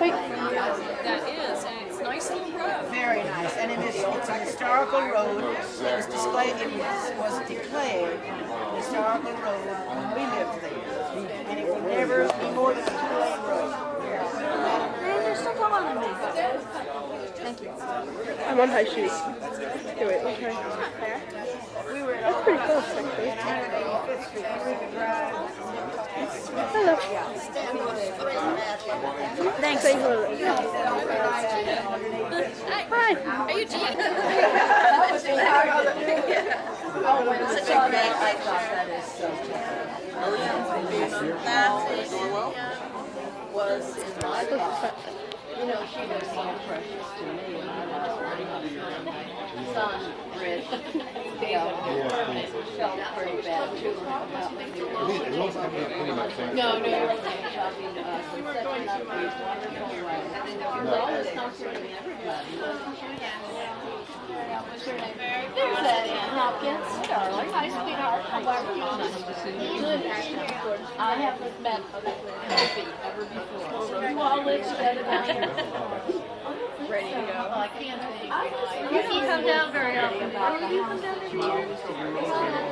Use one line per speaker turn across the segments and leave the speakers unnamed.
Wait.
That is, and it's nice little road.
Very nice, and it's a historical road. It was displayed. It was declared a historical road when we lived there, and it will never be more than a 2-lane road.
And they're still taller than me. Thank you.
I'm on high street. Okay, wait, let's try.
We were
That's pretty close, actually. Hello.
Thanks.
Say hello. Hi.
Are you Jean?
Such a great I thought that is so was in my life. You know, she was so precious to me when I was son, Rich. Felt pretty bad too about me. No, you're okay. Talking to us and setting up these wonderful ways. She was always comforting everybody, wasn't she? What's her name? There's that Ann Hopkins, darling. Hi, sweetheart. How are you? Nice to see you. Good. I haven't met Opie ever before. You all live together down here. Ready to go. I can't think. You don't come down very often. You come down every year.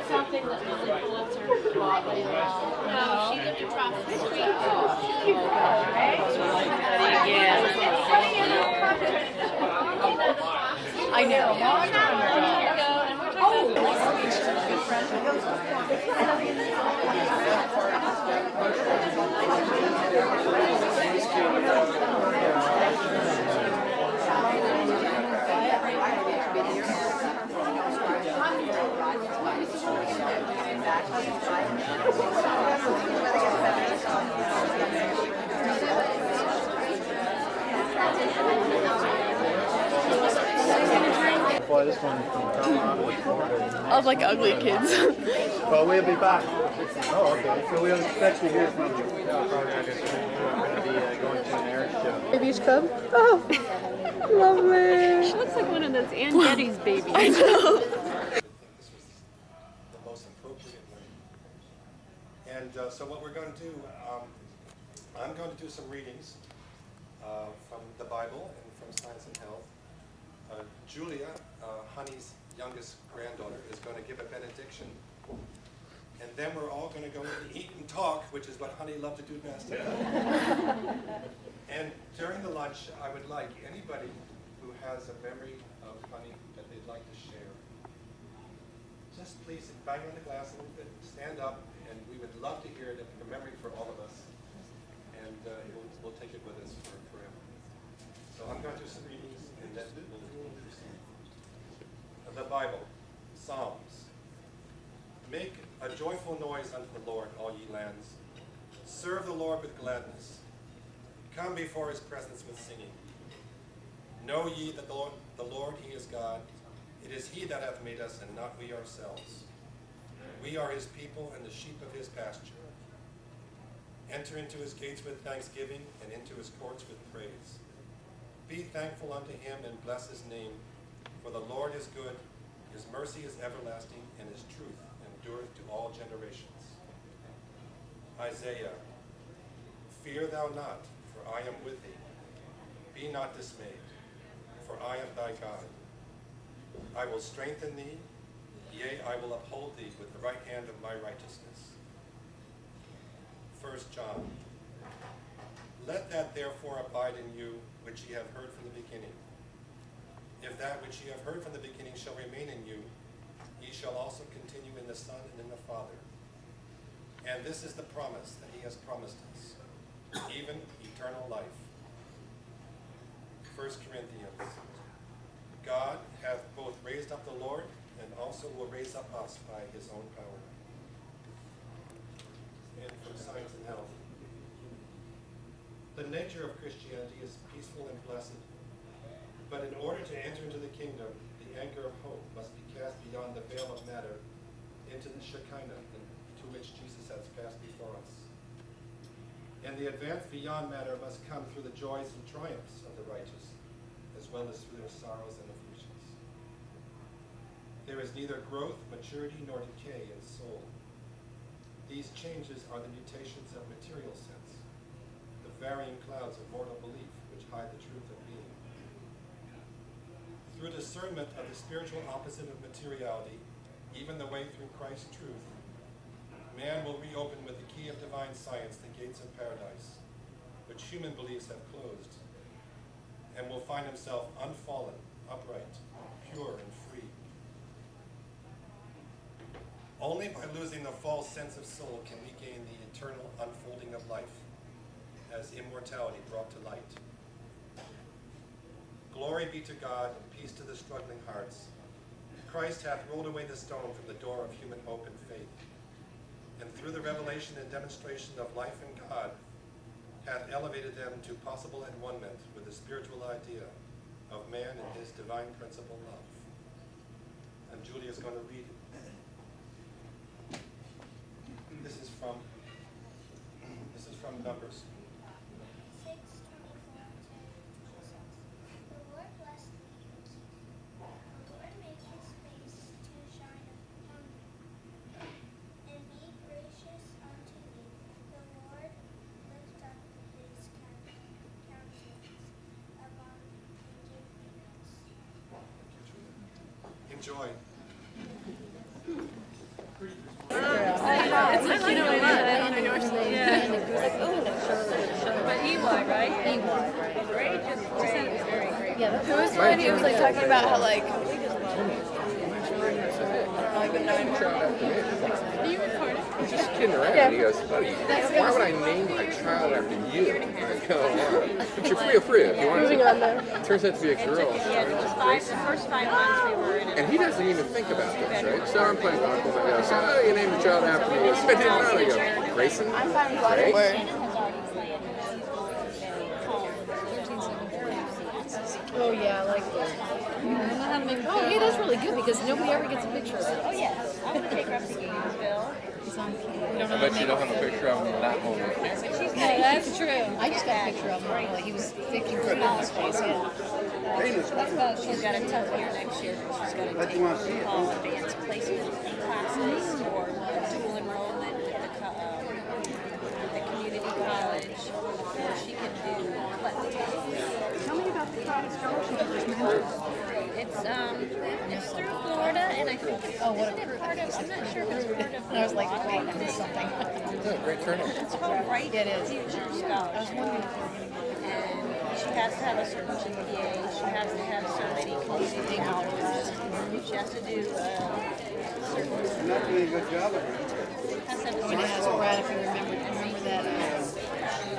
Something that was influencer Broadway.
No, she lived across the street.
I know.
Boy, this one
I was like ugly kids.
well, we'll be back. Oh, okay. So we'll expect to hear from you. We're going to be going to an air show.
Baby's cub. Oh, lovely.
She looks like one of those Aunt Getty's babies.
I know.
This was the most appropriate way. And so what we're going to do, I'm going to do some readings from the Bible and from Science and Health. Julia, Honey's youngest granddaughter, is going to give a benediction. And then we're all going to go and eat and talk, which is what Honey loved to do best. And during the lunch, I would like anybody who has a memory of Honey that they'd like to share, just please bang on the glass a little bit, stand up, and we would love to hear it, a memory for all of us. And we'll take it with us forever. So I'm going to do some readings, and then we'll the Bible, Psalms. Make a joyful noise unto the Lord, all ye lands. Serve the Lord with gladness. Come before his presence with singing. Know ye that the Lord, he is God. It is he that hath made us, and not we ourselves. We are his people, and the sheep of his pasture. Enter into his gates with thanksgiving, and into his courts with praise. Be thankful unto him, and bless his name. For the Lord is good, his mercy is everlasting, and his truth endureth to all generations. Isaiah, fear thou not, for I am with thee. Be not dismayed, for I am thy God. I will strengthen thee, yea, I will uphold thee with the right hand of my righteousness. 1 John, let that therefore abide in you which ye have heard from the beginning. If that which ye have heard from the beginning shall remain in you, ye shall also continue in the Son and in the Father. And this is the promise that he has promised us, even eternal life. 1 Corinthians, God hath both raised up the Lord, and also will raise up us by his own power. And from Science and Health, the nature of Christianity is peaceful and blessed. But in order to enter into the kingdom, the anchor of hope must be cast beyond the veil of matter into the Shekinah, to which Jesus has passed before us. And the advance beyond matter must come through the joys and triumphs of the righteous, as well as through their sorrows and afflictions. There is neither growth, maturity, nor decay in soul. These changes are the mutations of material sense, the varying clouds of mortal belief which hide the truth of being. Through discernment of the spiritual opposite of materiality, even the way through Christ's truth, man will reopen with the key of divine science the gates of paradise, which human beliefs have closed, and will find himself unfallen, upright, pure, and free. Only by losing the false sense of soul can we gain the eternal unfolding of life, as immortality brought to light. Glory be to God, and peace to the struggling hearts. Christ hath rolled away the stone from the door of human hope and faith, and through the revelation and demonstration of life in God, hath elevated them to possible one-ment with the spiritual idea of man and his divine principle love. And Julia is going to read it. This is from Numbers.
6:24-26. The Lord bless thee and keep thee. The Lord make his face to shine upon thee, and be gracious unto thee. The Lord lift up his countenance upon thee and give thee peace.
Enjoy.
But EY, right?
Great, just great. Yeah, who was the one who was like talking about how like I don't even know anymore. Are you recording?
He's just kidding around.
Yeah.
He goes, buddy, why would I name my child after you? I go, but you're free if you want
Moving
to.
on though.
Turns out to be a girl.
Yeah, the first 5 months we were in it.
And he doesn't even think about this, right? So I'm playing Chronicles. I go, so you named the child after me. He goes, I didn't know. I go, Grayson?
I'm fine with
Right?
whatever. Oh yeah, like oh yeah, that's really good because nobody ever gets a picture of it.
Oh, yes. I'm going to take her up to Gainesville.
He's on camera.
I bet you don't have a picture of him not holding the camera.
That's true. I just got a picture of him. Like he was thinking through his face. Yeah.
She's got a tough year next year. She's going to take fall advanced placement classes or dual enrollment with the community college, or she can do Clinton.
Tell me about the scholarship.
It's through Florida, and I think it's
Oh, what a
isn't
crew.
it part of, I'm not sure if it's part of
And I was like, wait, this is something.
Yeah, great turnout.
It's called Right
It is.
Future
I was
Scholarship.
wondering if they were going to
And she has to have a certain GPA. She has to have so many community hours. She has to do certain.
Not doing a good job of it.
Has to have a
when he
certain.
asked Brad if you remember that.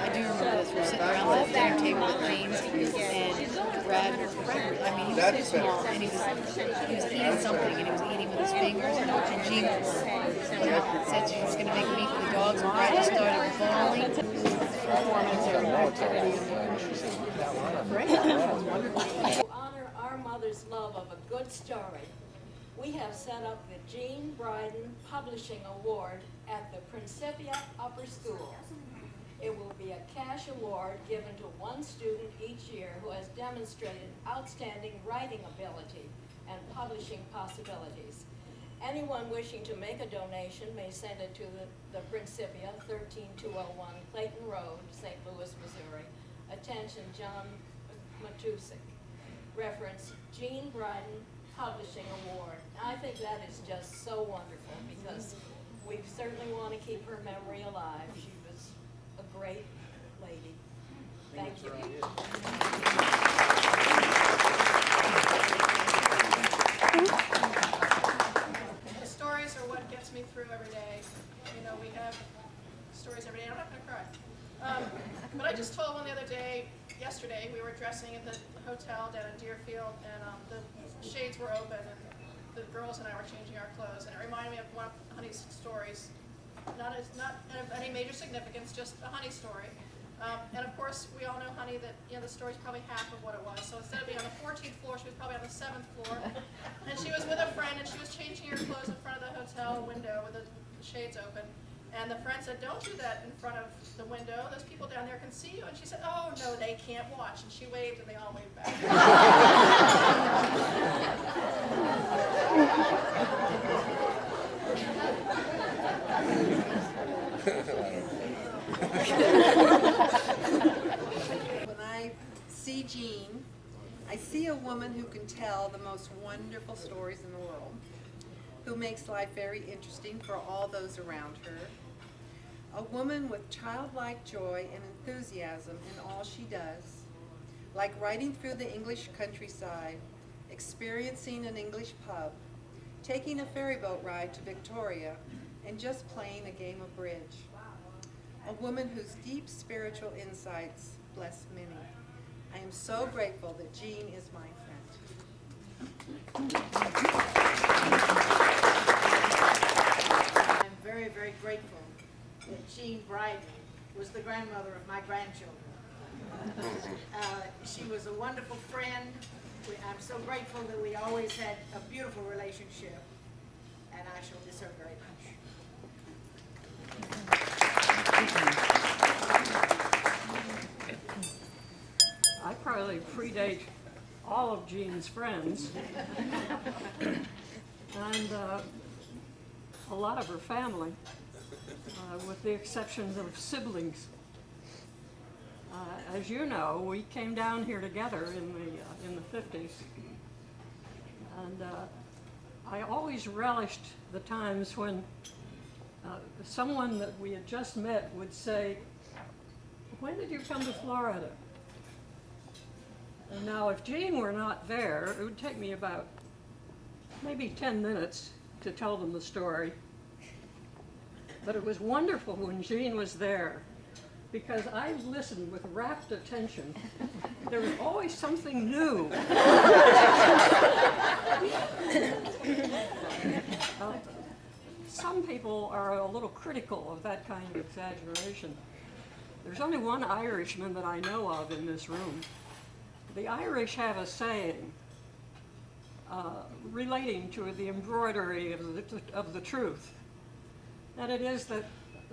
I do remember this. We're sitting around the dinner table with James, and Brad, I mean, he was too small, and he was eating something, and he was eating with his fingers, and Jean said she was going to make meat for the dogs, and Brad just started bawling.
To honor our mother's love of a good story, we have set up the Jean Bryden Publishing Award at the Principia Upper School. It will be a cash award given to one student each year who has demonstrated outstanding writing ability and publishing possibilities. Anyone wishing to make a donation may send it to the Principia, 13201 Clayton Road, St. Louis, Missouri. Attention, John Matusik. Reference, Jean Bryden Publishing Award. I think that is just so wonderful because we certainly want to keep her memory alive. She was a great lady. Thank you.
The stories are what gets me through every day. You know, we have stories every day. I'm not going to cry. But I just told one the other day, yesterday, we were dressing at the hotel down in Deerfield, and the shades were open, and the girls and I were changing our clothes, and it reminded me of one of Honey's stories. Not of any major significance, just a Honey story. And of course, we all know Honey that the story's probably half of what it was. So instead of being on the 14th floor, she was probably on the 7th floor, and she was with a friend, and she was changing her clothes in front of the hotel window with the shades open. And the friend said, "Don't do that in front of the window. Those people down there can see you." And she said, "Oh, no, they can't watch." And she waved, and they all waved back.
see Jean, I see a woman who can tell the most wonderful stories in the world, who makes life very interesting for all those around her. A woman with childlike joy and enthusiasm in all she does, like riding through the English countryside, experiencing an English pub, taking a ferry boat ride to Victoria, and just playing a game of bridge. A woman whose deep spiritual insights bless many. I am so grateful that Jean is my friend.
I'm very, very grateful that Jean Bryden was the grandmother of my grandchildren. She was a wonderful friend. I'm so grateful that we always had a beautiful relationship, and I shall miss her very much.
I probably predate all of Jean's friends and a lot of her family, with the exceptions of siblings. As you know, we came down here together in the 50s, and I always relished the times when someone that we had just met would say, "When did you come to Florida?" And now, if Jean were not there, it would take me about maybe 10 minutes to tell them the story. But it was wonderful when Jean was there, because I listened with rapt attention. There was always something new. Some people are a little critical of that kind of exaggeration. There's only one Irishman that I know of in this room. The Irish have a saying relating to the embroidery of the truth, and it is that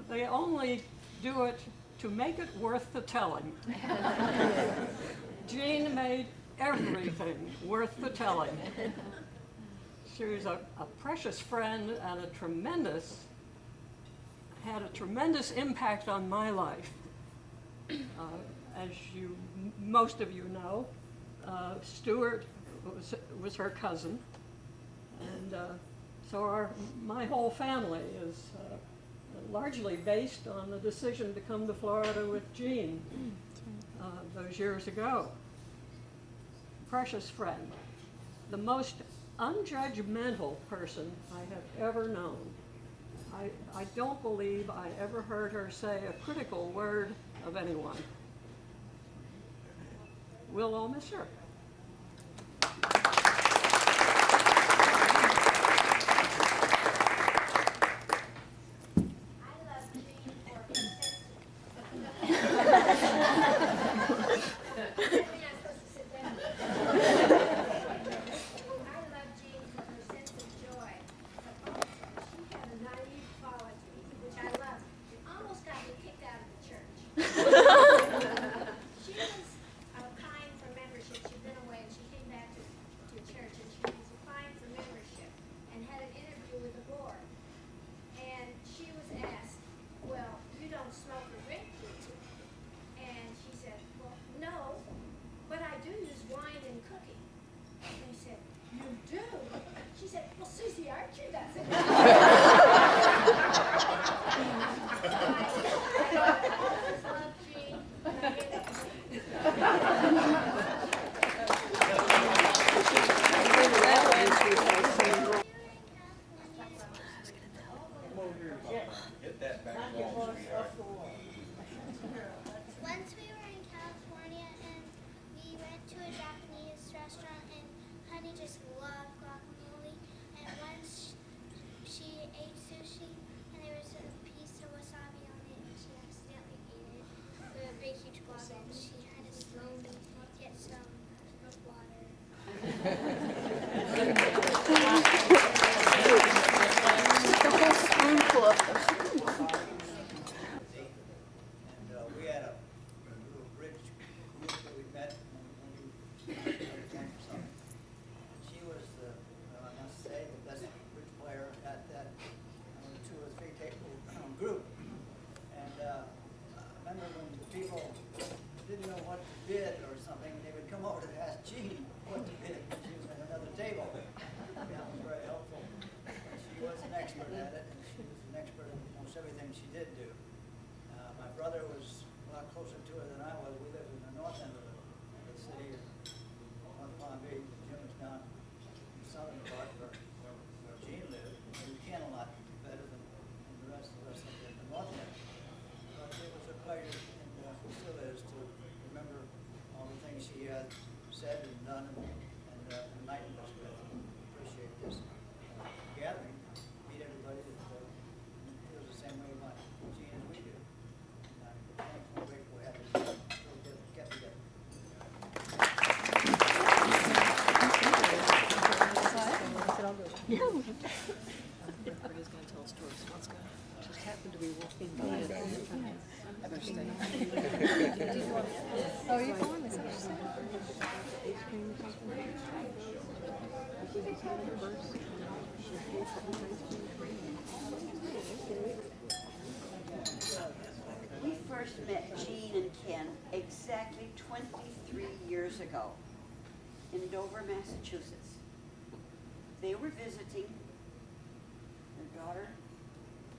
they only do it to make it worth the telling. Jean made everything worth the telling. She was a precious friend and had a tremendous impact on my life. As most of you know, Stuart was her cousin, and so my whole family is largely based on the decision to come to Florida with Jean those years ago. Precious friend, the most unjudgmental person I have ever known. I don't believe I ever heard her say a critical word of anyone. We'll all miss her.
Once we were in California and we went to a Japanese restaurant and Honey just loved guacamole. And once she ate sushi and there was a piece of wasabi on it and she accidentally ate it with a big huge glob and she had to slowly get some water.
The whole spoonful of
We had a little bridge group that we met when we came from something. She was the expert in almost everything she did do. My brother was a lot closer to her than I was. We lived in the north end of the city, North Palm Beach. Jim was down in the southern part where Jean lived. He can a lot better than the rest of us in the north end. But it was a pleasure, and still is, to remember all the things she had said and done and enlightened us with. Appreciate this gathering. Meet everybody that feels the same way about Jean as we do. And I'm grateful we have this little get together.
Everybody's gonna tell a story, so let's go. Just happened to be walking by. I better stay. Oh, you're going? Is that what you said? Ice cream or something?
We first met Jean and Ken exactly 23 years ago in Dover, Massachusetts. They were visiting their daughter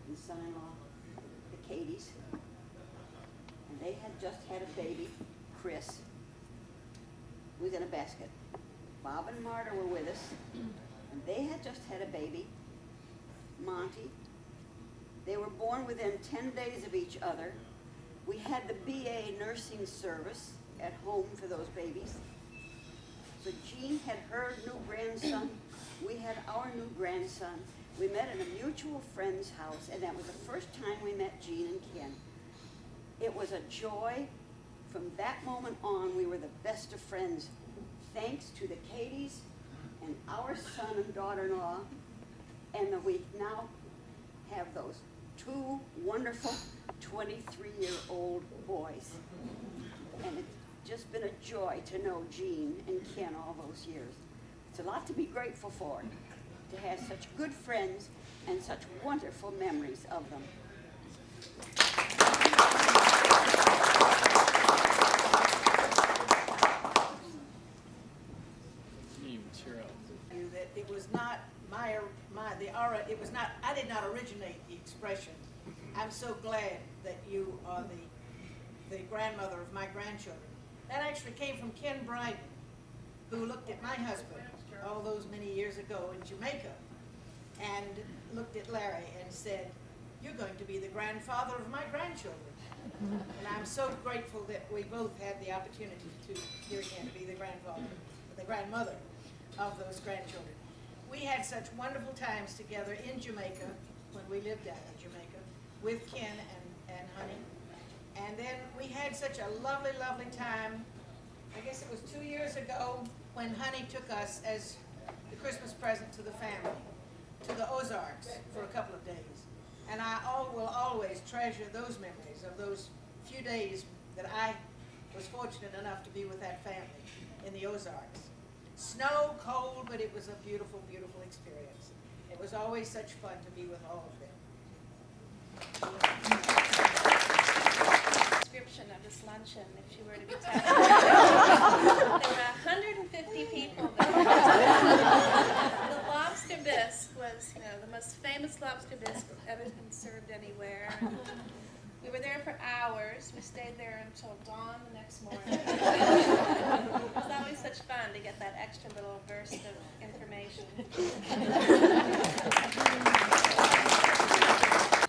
and son-in-law, the Katies, and they had just had a baby, Chris, who was in a basket. Bob and Marta were with us, and they had just had a baby, Monty. They were born within 10 days of each other. We had the BA nursing service at home for those babies. So Jean had her new grandson. We had our new grandson. We met in a mutual friend's house, and that was the first time we met Jean and Ken. It was a joy. From that moment on, we were the best of friends, thanks to the Katies and our son and daughter-in-law, and that we now have those two wonderful 23-year-old boys. And it's just been a joy to know Jean and Ken all those years. It's a lot to be grateful for, to have such good friends and such wonderful memories of them.
That it was not I did not originate the expression. I'm so glad that you are the grandmother of my grandchildren. That actually came from Ken Bryden, who looked at my husband all those many years ago in Jamaica and looked at Larry and said, "You're going to be the grandfather of my grandchildren." And I'm so grateful that we both had the opportunity to, here again, be the grandmother of those grandchildren. We had such wonderful times together in Jamaica when we lived down in Jamaica with Ken and Honey. And then we had such a lovely, lovely time. I guess it was 2 years ago when Honey took us as the Christmas present to the family to the Ozarks for a couple of days. And I will always treasure those memories of those few days that I was fortunate enough to be with that family in the Ozarks. Snow, cold, but it was a beautiful, beautiful experience. It was always such fun to be with all of them.
Description of this luncheon, if she were to be telling. There were 150 people there. The lobster bisque was, the most famous lobster bisque ever been served anywhere. We were there for hours. We stayed there until dawn the next morning. It was always such fun to get that extra little burst of information.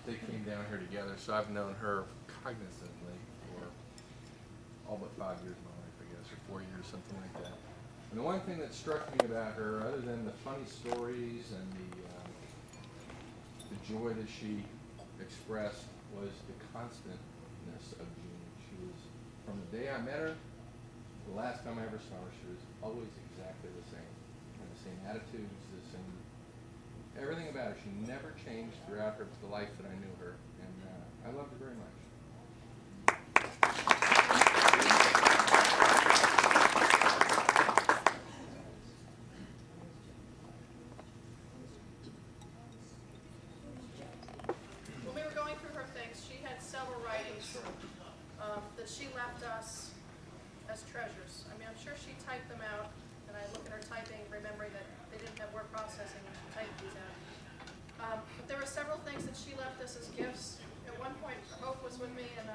They came down here together, so I've known her cognizantly for all but 5 years of my life, I guess, or 4 years, something like that. And the one thing that struck me about her, other than the funny stories and the joy that she expressed, was the constantness of Jean. She was, from the day I met her, the last time I ever saw her, she was always exactly the same. And the same attitudes, the same, everything about her. She never changed throughout the life that I knew her. And I loved her very much.
When we were going through her things, she had several writings that she left us as treasures. I mean, I'm sure she typed them out, and I look at her typing, remembering that they didn't have word processing when she typed these out. But there were several things that she left this as gifts. At one point, Hope was with me, and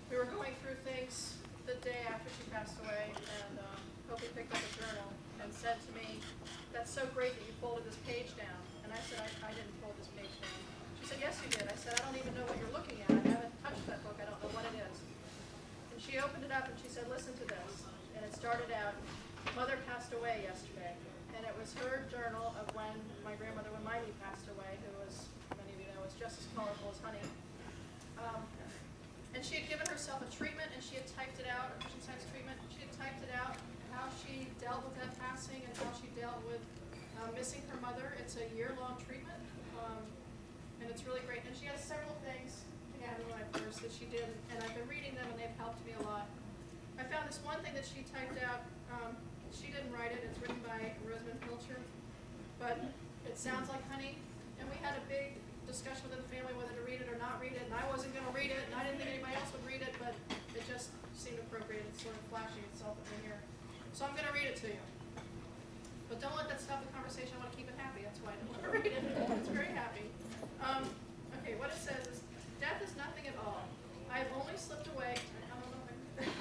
we were going through things the day after she passed away, and Hope picked up a journal and said to me, "That's so great that you folded this page down." And I said, I didn't fold this page down. She said, "Yes, you did." I said, "I don't even know what you're looking at. I haven't touched that book. I don't know what it is." And she opened it up and she said, "Listen to this." And it started out, "Mother passed away yesterday." And it was her journal of when my grandmother, when Miley passed away, who was, many of you know, was just as colorful as honey. And she had given herself a treatment, and she had typed it out, a Christian Science treatment. She had typed it out, how she dealt with that passing and how she dealt with missing her mother. It's a year-long treatment, and it's really great. And she has several things, I have in my purse, that she did, and I've been reading them, and they've helped me a lot. I found this one thing that she typed out. She didn't write it. It's written by Rosamund Pilcher, but it sounds like honey. And we had a big discussion within the family whether to read it or not read it, and I wasn't going to read it, and I didn't think anybody else would read it, but it just seemed appropriate. It's sort of flashing itself in here. So I'm going to read it to you. But don't let that stop the conversation. I want to keep it happy. That's why I don't want to read it. It's very happy. Okay, what it says is, "Death is nothing at all. I have only slipped away." I don't know if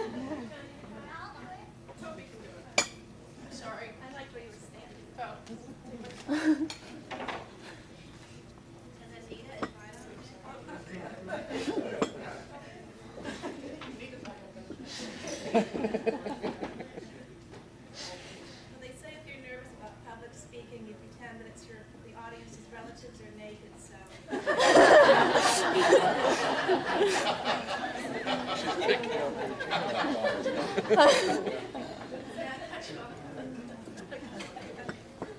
Toby can do it. Sorry.
I liked where you were standing.
Oh.
And Anita, if I Well, they say if you're nervous about public speaking, you pretend that it's the audience's relatives are naked, so.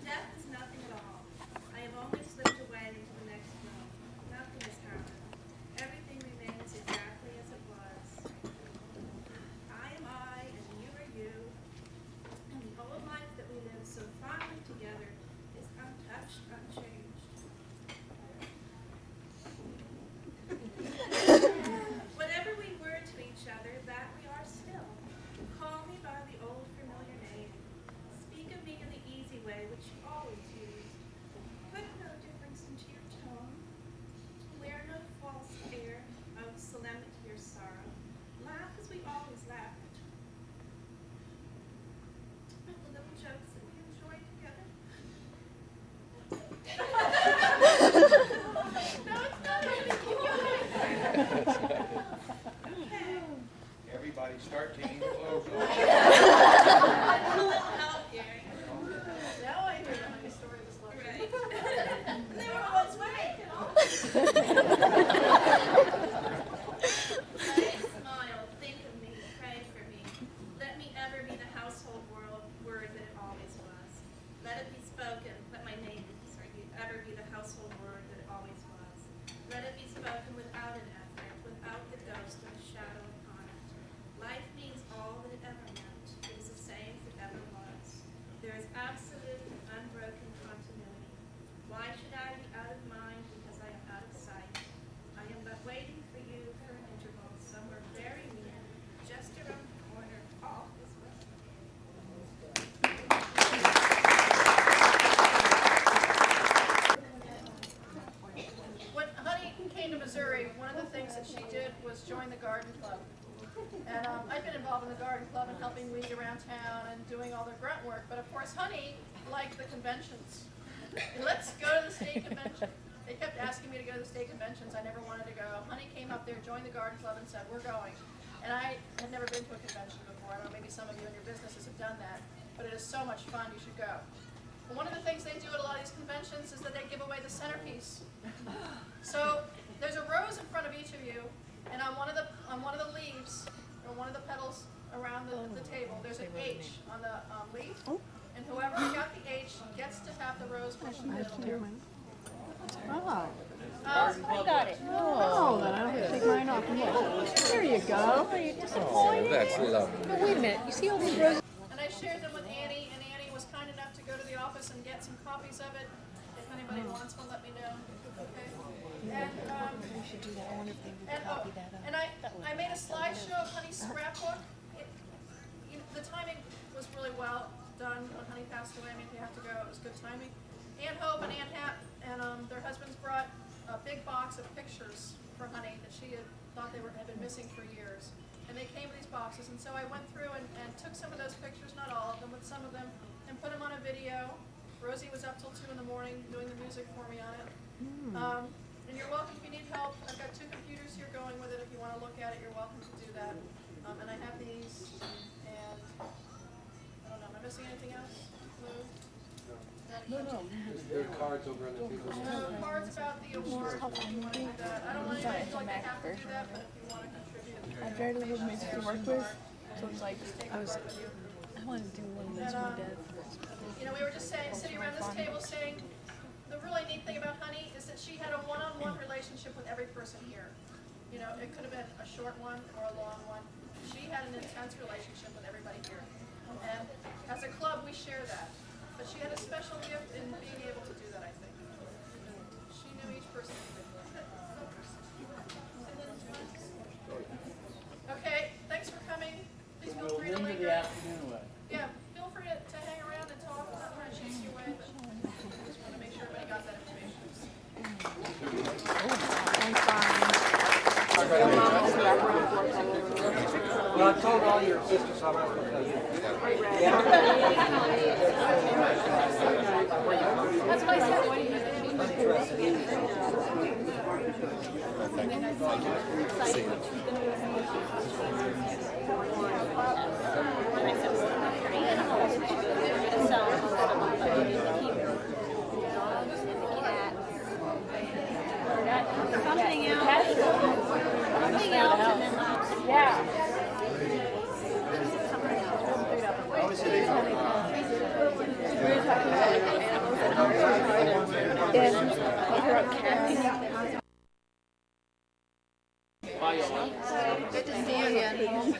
Death is nothing at all. I have only slipped away into the next room. Nothing has happened. Everything remains exactly as it was. I am I, and you are you. And the old life that we lived so fondly together is untouched, unchanged. Whatever we were to each other, that we are still. Call me by the old familiar name. Speak of me in the easy way which you always used. Put no difference into your tone. Wear no false air of solemnity or sorrow. Laugh as we always laughed. The little jokes that we enjoyed together. No, it's not
Everybody start taking your clothes off.
Now I hear the honey story of this love.
Right. They were always right. Pray, smile, think of me, pray for me. Let me ever be the household word that it always was. Let it be spoken, let my name ever be the household word that it always was. Let it be spoken without an effort, without the ghost or the shadow upon it. Life means all that it ever meant. It is the same as it ever was. There is absolute and unbroken continuity. Why should I be out of mind because I am out of sight? I am but waiting for you for an interval somewhere very near, just around the corner. All is well.
When Honey came to Missouri, one of the things that she did was join the garden club. And I've been involved in the garden club and helping weed around town and doing all the grunt work. But of course, Honey liked the conventions. And let's go to the state convention. They kept asking me to go to the state conventions. I never wanted to go. Honey came up there, joined the garden club, and said, "We're going." And I had never been to a convention before. I don't know, maybe some of you in your businesses have done that. But it is so much fun. You should go. But one of the things they do at a lot of these conventions is that they give away the centerpiece. So there's a rose in front of each of you, and on one of the leaves, or one of the petals around the table, there's an H on the leaf, and whoever got the H gets to have the rose put in the middle.
Oh.
I got it.
Oh, then I don't have to take mine off. There you go. Are you disappointed?
That's lovely.
But wait a minute, you see all these roses?
And I shared them with Annie, and Annie was kind enough to go to the office and get some copies of it. If anybody wants one, let me know. Okay. And
We should do that. I wonder if they would
And,
copy that up.
and I made a slideshow of Honey's scrapbook. The timing was really well done when Honey passed away. I mean, if you have to go, it was good timing. Aunt Hope and Aunt Hap and their husbands brought box of pictures for Honey that she had thought had been missing for years. And they came in these boxes, and so I went through and took some of those pictures, not all of them, but some of them, and put them on a video. Rosie was up till 2 in the morning doing the music for me on it. And you're welcome if you need help. I've got 2 computers here going with it. If you want to look at it, you're welcome to do that. And I have these, and I don't know, am I missing anything else? Lou?
No. There are cards over on the table.
Cards about the award, if you want to do that. I don't want anybody to feel like they have to do that, but if you want to contribute.
I very little music to work with, so it's like I wanted to do one of those for Dad.
You know, we were just sitting around this table saying, the really neat thing about Honey is that she had a one-on-one relationship with every person here. You know, it could have been a short one or a long one. She had an intense relationship with everybody here. And as a club, we share that. But she had a special gift in being able to do that, I think. She knew each person individually. Okay, thanks for coming. Please feel free to linger. Yeah, feel free to hang around and talk. I'm not trying to chase you away, but I just want to make sure everybody got that information.
Well, I told all your sisters how I'm going to tell you.
That's what I said. What do you
Something else. Something else, and then yeah.
Good to see you again.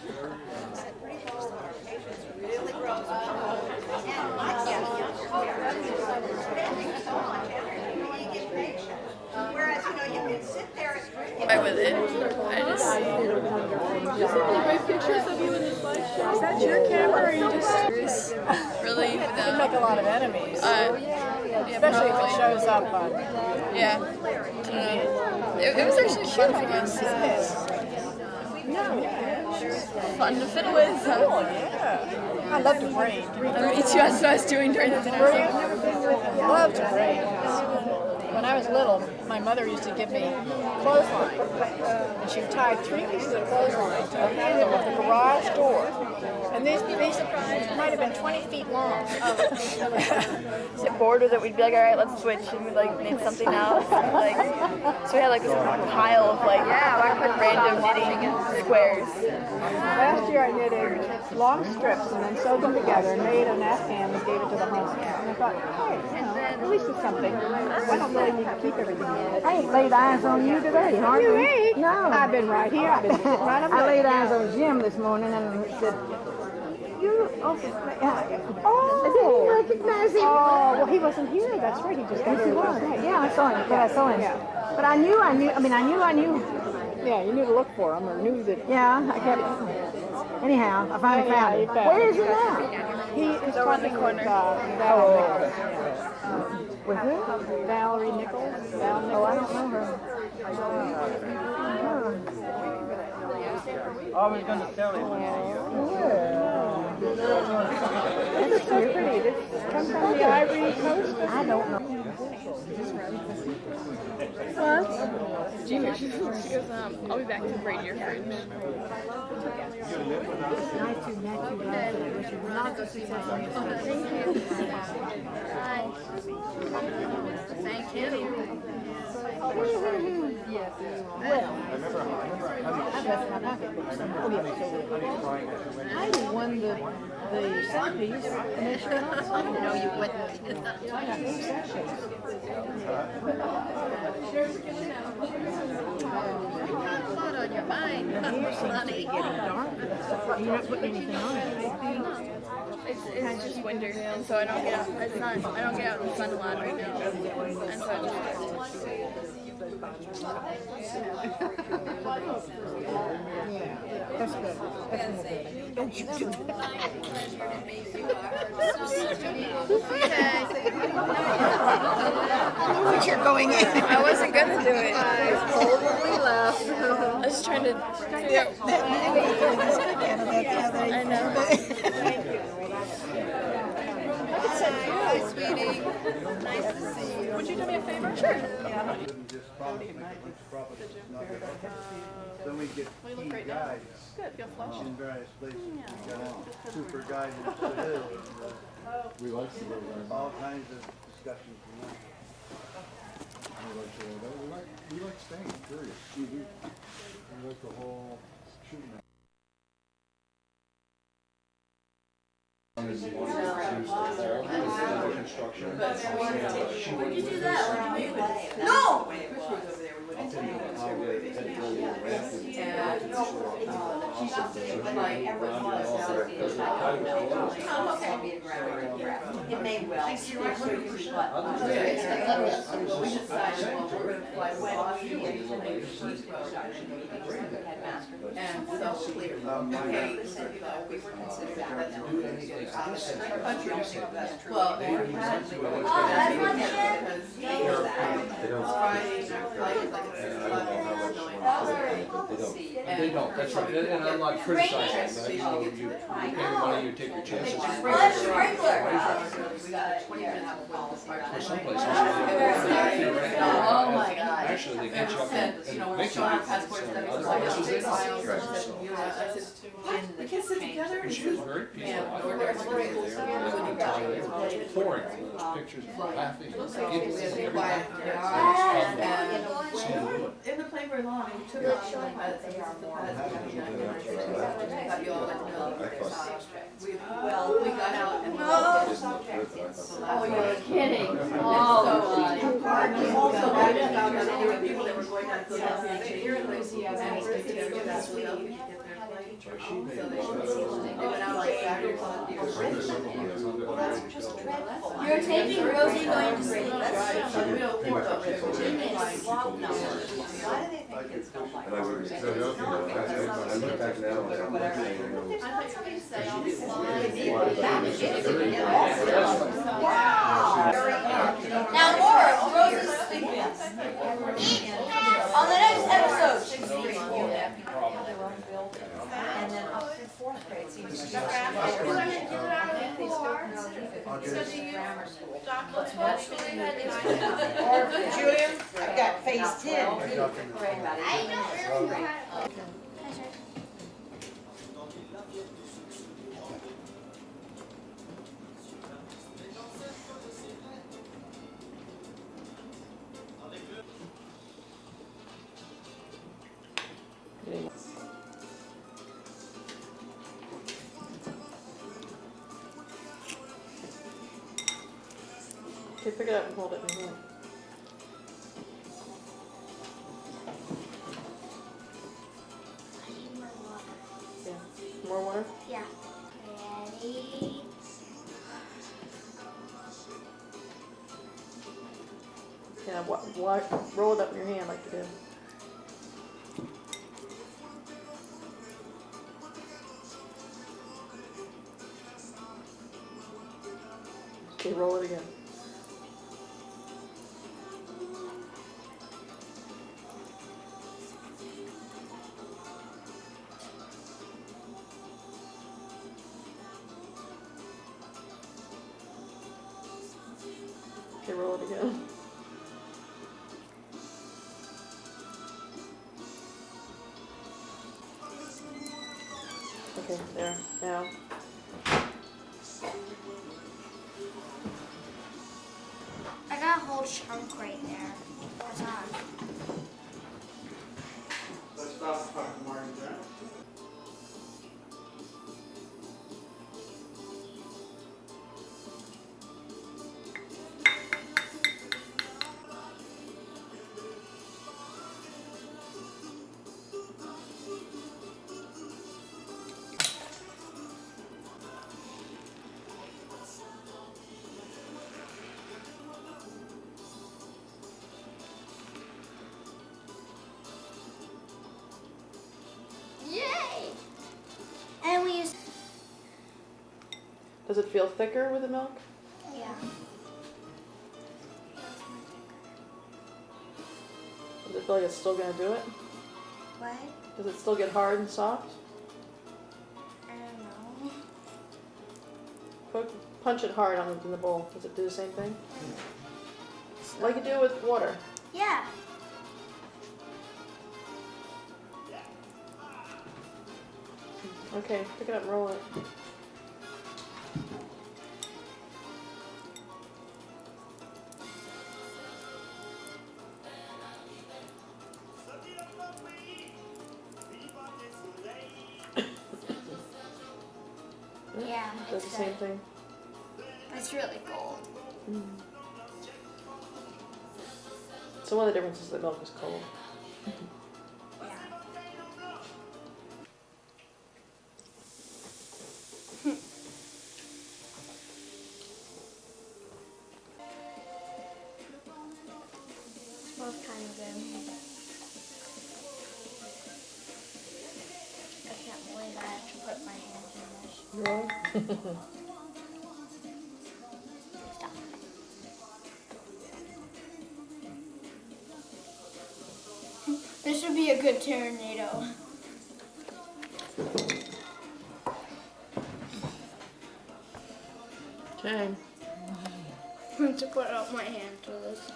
Whereas, you know, you can sit there and
Right with it. I just.
You see any great pictures of you in this slideshow?
Is that your camera or are you just really?
You make a lot of enemies. Especially if it shows up on.
Yeah. It was actually fun, I guess. Fun to fiddle with.
Cool, yeah. I love to braid.
Me too, that's what I was doing during the dinner.
I love to braid. When I was little, my mother used to give me clothesline, and she tied 3 pieces of clothesline to the handle of the garage door. And these might have been 20 feet long.
Is it bored with it? We'd be like, all right, let's switch, and we'd like knit something else. Like, so we had like this pile of like random knitting squares.
Last year I knitted long strips and then sewed them together and made an Afghan and gave it to the home. And I thought, hey, you know, at least it's something. I don't really need to keep everything in it.
I ain't laid eyes on you today, hardly.
You ain't?
No.
I've been right here. I've been sitting right up there.
I laid eyes on Jim this morning and said, you, oh, I didn't recognize him.
Oh, well, he wasn't here. That's right. He just got
Yes, he
here
was.
last night.
Yeah, I saw him. Yeah, I saw him.
Yeah.
But I knew.
Yeah, you knew to look for him or knew that.
Yeah, I kept. Anyhow, I finally found him. Where is he now?
He is talking with Valerie Nichols.
With who?
Valerie Nichols. Val Nichols.
Oh, I don't know her.
I was going to tell him.
This is so pretty. This comes from the Ivory Coast.
I don't know.
What? Junior. She goes, I'll be back to braid your fringe.
Nice to meet you, guys. I wish you lots of success on your studies.
Hi. Thank you.
Yes.
Well,
I've left my pocketbook. I won the centerpiece and they sure not.
No, you wouldn't.
I got 8 sections.
You got a lot on your mind,
Here seems to be
honey.
getting darker. You're not putting anything on it.
It's just winter, and so I don't get out. I don't get out in the sun a lot right now, and so I just.
Yeah, that's good. That's more good. Don't you do that.
I know what you're going in. I wasn't gonna do it.
trying to figure out. I know.
Hi, sweetie. Nice to see you.
Would you do me a favor? Sure.
Then we get
We look
key
great now.
guides
Good. Feel flushed.
in various places. We got a super guide in Seville.
We like to go there.
All kinds of discussions.
We like staying, period. We like the whole shooting.
Would you do that? No! It may well. We decided, well, we're gonna fly west and so clear. Okay, we were considering that. Country, I think that's true. Well, that's not because Fridays are flights like it's 11
They don't, that's right, and I'm not criticizing, you know, you pay money, you take your chances.
Well, that's sprinkler.
We got a 20 minute policy.
For some places,
Oh my God.
actually, they get you up and
You know, we're
make you.
showing our passports and everything.
Other places,
We can sit together
and
and
she was very peaceful.
Yeah, or there's great.
Pouring, those pictures of laughing, giggling, everything.
In the plane very long, we took off the pilots and the pilots. Well, we got out and
Oh, you're kidding.
Also, I just found out that there were people that were going down to Philadelphia and they went out like Saturday.
You're taking Rosie going to sleep. That's
So we don't think about it.
Why do they think it's not like
And I look back now and I'm looking at it.
I thought somebody said on the slide. Now, Laura, Rose's speaking. On the next episode. And then up to fourth grade, so you just go
Julia, I got phase 10.
I don't really know how to.
Okay, pick it up and hold it in your hand. Yeah. More water?
Yeah. Ready?
Yeah, roll it up in your hand like you did. Okay, roll it again. Okay, roll it again. Okay, there, now.
I got a whole chunk right there. What's on?
Let's stop talking more in general.
Yay! And we use.
Does it feel thicker with the milk?
Yeah.
Does it feel like it's still gonna do it?
What?
Does it still get hard and soft?
I don't know.
Punch it hard in the bowl. Does it do the same thing? Like you do with water.
Yeah.
Okay, pick it up and roll it.
Yeah,
Does
it's
the same
good.
thing.
It's really cold.
So one of the differences is the milk is cold.
Smells kind of good. I can't believe I have to put my hands in this.
Really?
Stop. This would be a good tornado.
Okay.
I have to put out my hand to this.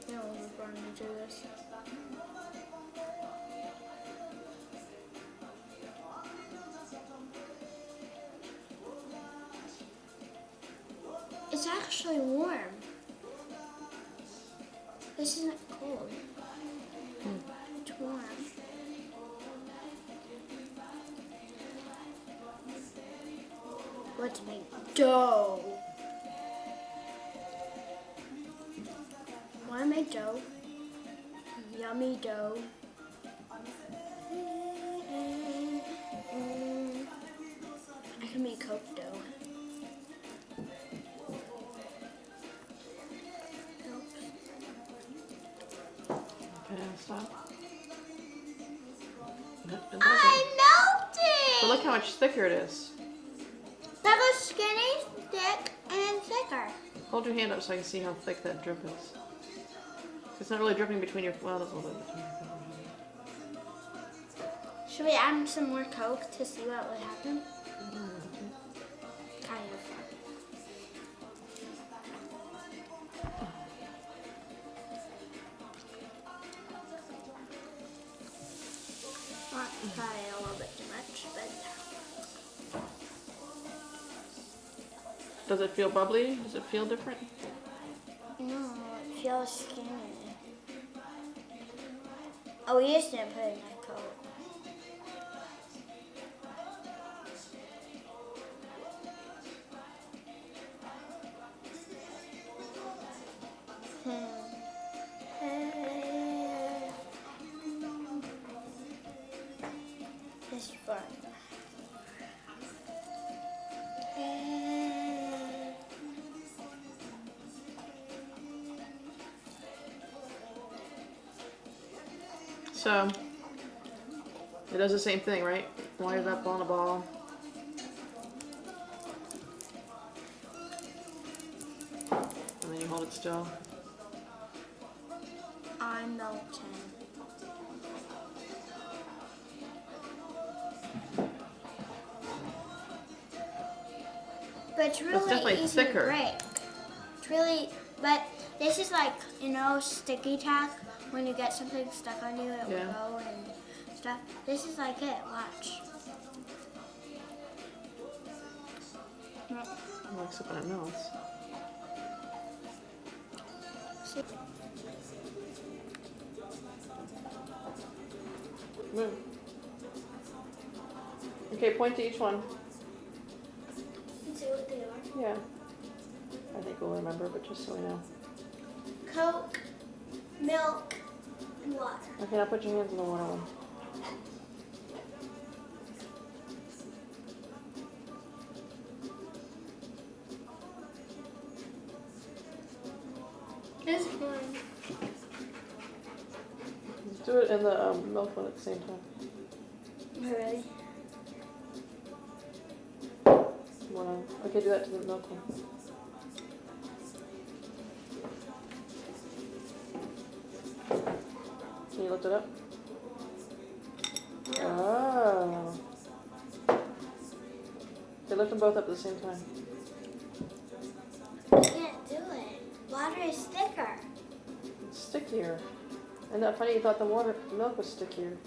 No, we're going to do this. It's actually warm. This isn't cold. It's warm. Let's make dough. Want to make dough? Yummy dough. I can make Coke dough.
Okay, stop.
I melted!
But look how much thicker it is.
That was skinny, thick, and thicker.
Hold your hand up so I can see how thick that drip is. It's not really dripping between your, well, there's a little bit between your fingers.
Should we add some more Coke to see what would happen? Kind of. Probably a little bit too much, but
Does it feel bubbly? Does it feel different?
no, it feels skinny. Oh, we just didn't put enough Coke. This is fun.
So, it does the same thing, right? Wind it up on a ball. And then you hold it still.
I'm melting. But it's really
definitely
easy
thicker.
to break. It's really, but this is like, you know, sticky tack. When you get something stuck on you, it will go and stuff. This is like it. Watch.
Well, except when it melts.
See?
Move. Okay, point to each one.
See what they are.
Yeah. I think we'll remember, but just so we know.
Coke, milk, and water.
Okay, now put your hands in the water one.
This is fun.
Let's do it in the milk one at the same time.
Really?
Okay, do that to the milk one.
you lift it up? Oh. Okay, lift them both up at the same time.
I can't do it. Water is thicker.
It's stickier. Isn't that funny? You thought the milk was stickier.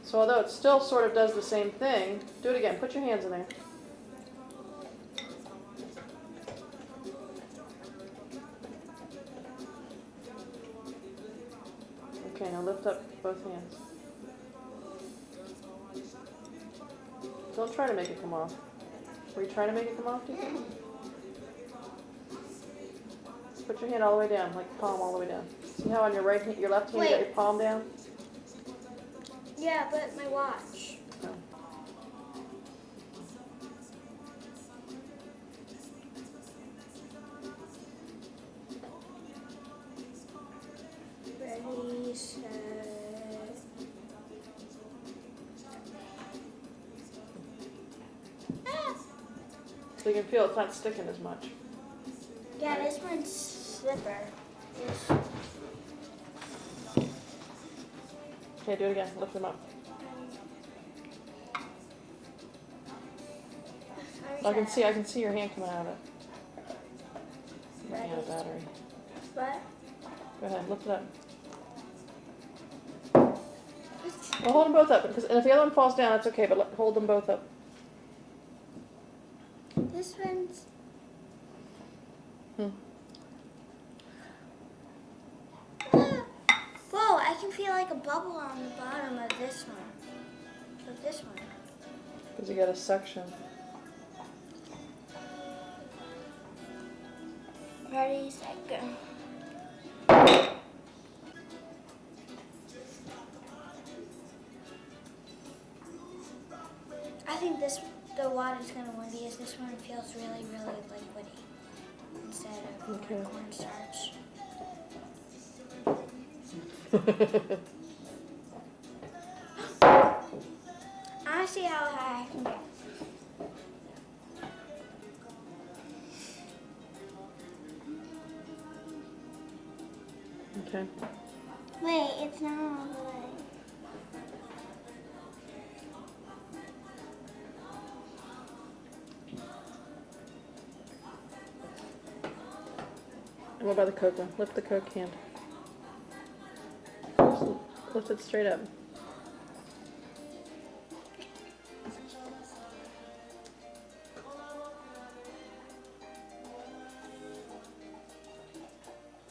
So although it still sort of does the same thing, do it again. Put your hands in there. Okay, now lift up both hands. Don't try to make it come off. Were you trying to make it come off, do you think? Put your hand all the way down, like palm all the way down. See how on your right hand, your left hand, you got your palm down?
Yeah, but my watch.
No.
Ready, set.
So you can feel it's not sticking as much.
Yeah, this one's slipper.
Okay, do it again. Lift them up. I can see your hand coming out of it. Running out of battery.
What?
Go ahead, lift it up. Well, hold them both up, and if the other one falls down, it's okay, but hold them both up.
This one's. Whoa, I can feel like a bubble on the bottom of this one. Of this one.
Because you got a suction.
Ready, set, go. I think the water's gonna win because this one feels really, really liquidy instead of
Okay.
cornstarch. I see how high I can get.
Okay.
Wait, it's not all the way.
And what about the Coke one? Lift the Coke hand. Lift it straight up.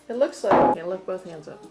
It looks like, okay, lift both hands up.